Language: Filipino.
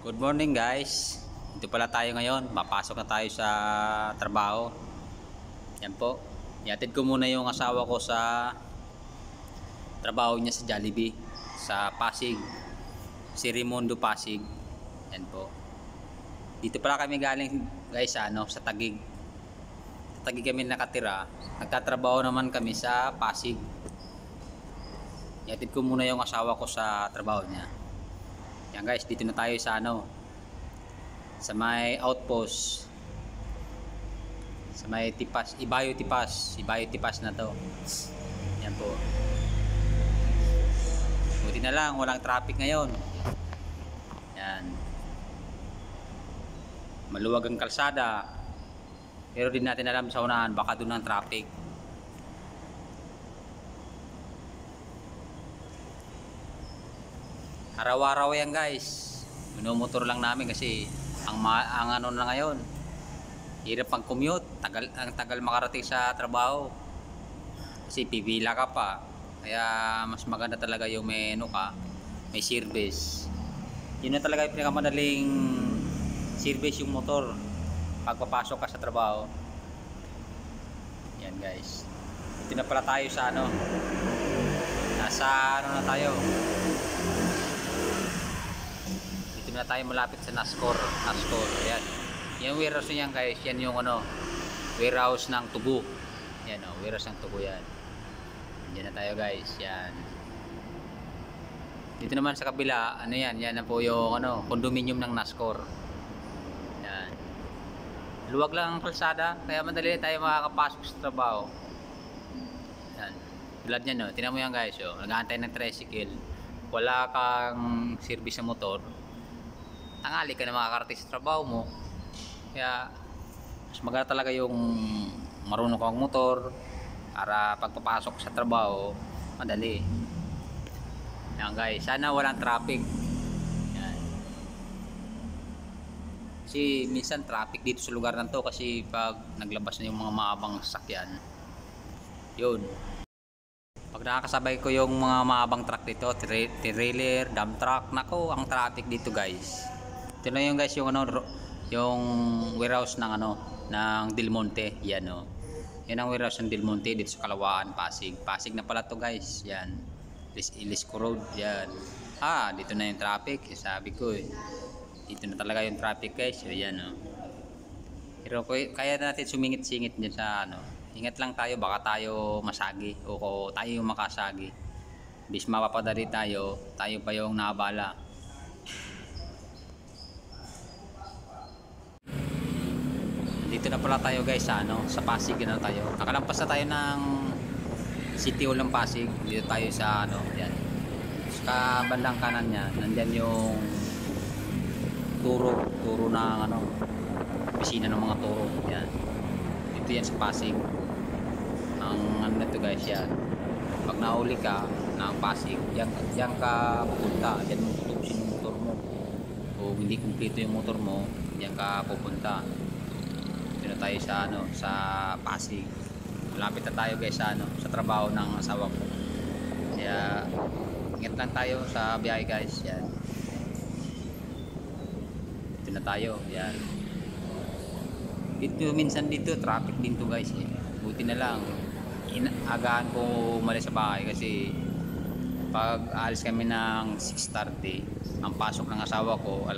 Good morning guys. Dito pala tayo ngayon. Mapasok na tayo sa trabaho. Yan po. Ihatid ko muna yung asawa ko sa trabaho niya sa Jollibee. Sa Pasig. Si Raimundo Pasig. Yan po. Dito pala kami galing guys sa Taguig. Sa Taguig kami nakatira. Nagtatrabaho naman kami sa Pasig. Ihatid ko muna yung asawa ko sa trabaho niya. Yan guys, dito na tayo sa sa may outpost, sa may Tipas, Ibayo Tipas na to. Yan po. Buti na lang walang traffic ngayon. Yan, maluwag ang kalsada, pero di natin alam sa unahan baka doon ang traffic. Araw-araw yan guys, minumotor lang namin kasi ang ano na ngayon, hirap pang commute, ang tagal makarating sa trabaho kasi pipila ka pa, kaya mas maganda talaga yung may may service. Yun na talaga yung pinakamadaling service, yung motor pagpapasok ka sa trabaho. Yan guys, ito na pala tayo sa nasa na tayo. Na tayo malapit sa Nascor. Ayan. Yung warehouse niyan guys, yan yung warehouse ng tubo. Yan warehouse ng tubo yan. Diyan na tayo guys, yan. Dito naman sa kabila, yan na po yung condominium ng Nascor. Yan. Luwag lang ang kalsada, kaya madali tayo makakapasok sa trabaho. Yan. Tulad niyan tingnan mo yan guys, nag-aantay ng tricycle. Wala kang service sa motor. Tangali ka na makakarating sa trabaho mo, kaya mas maganda talaga yung marunong kang motor para pagpapasok sa trabaho madali. Yan guys, sana walang traffic. Yan. Kasi minsan traffic dito sa lugar na to kasi pag naglabas na yung mga maabang sasakyan, yun, pag nakakasabay ko yung mga maabang truck dito, trailer, dump truck, nako ang traffic dito guys. Ito na yung guys yung yung warehouse ng ng Del Monte. Yan yan ang warehouse ng Del Monte dito sa Kalawaan, Pasig na pala to guys. Yan, Ilisco Road. Yan, dito na yung traffic, sabi ko dito na talaga yung traffic guys. Yan pero kaya natin sumingit-singit dyan sa ingat lang tayo, baka tayo masagi o tayo yung makasagi. Bis mapapadali tayo pa yung naabala. Dito na pala tayo guys sa Pasig na tayo. Nakalampas na tayo ng City Hall ng Pasig. Dito tayo sa yan. Sa bandang kanan niya, nandiyan yung turo ng opisina ng mga turo. Yan. Dito yan sa Pasig. Ang nito guys yan. Pag nahuli ka ng Pasig, yan ka pupunta. Yan mo tutusin yung motor mo. O hindi kumpleto yung motor mo, yan ka pupunta. Dito na tayo sa Pasig. Malapit na tayo guys sa trabaho ng asawa ko. Kaya ingat lang tayo sa biyahe guys. Yan. Dito na tayo. Yan. Dito minsan traffic din to guys. Buti na lang agahan ko umalis sa bahay kasi pag alis kami ng 6:30, ang pasok ng asawa ko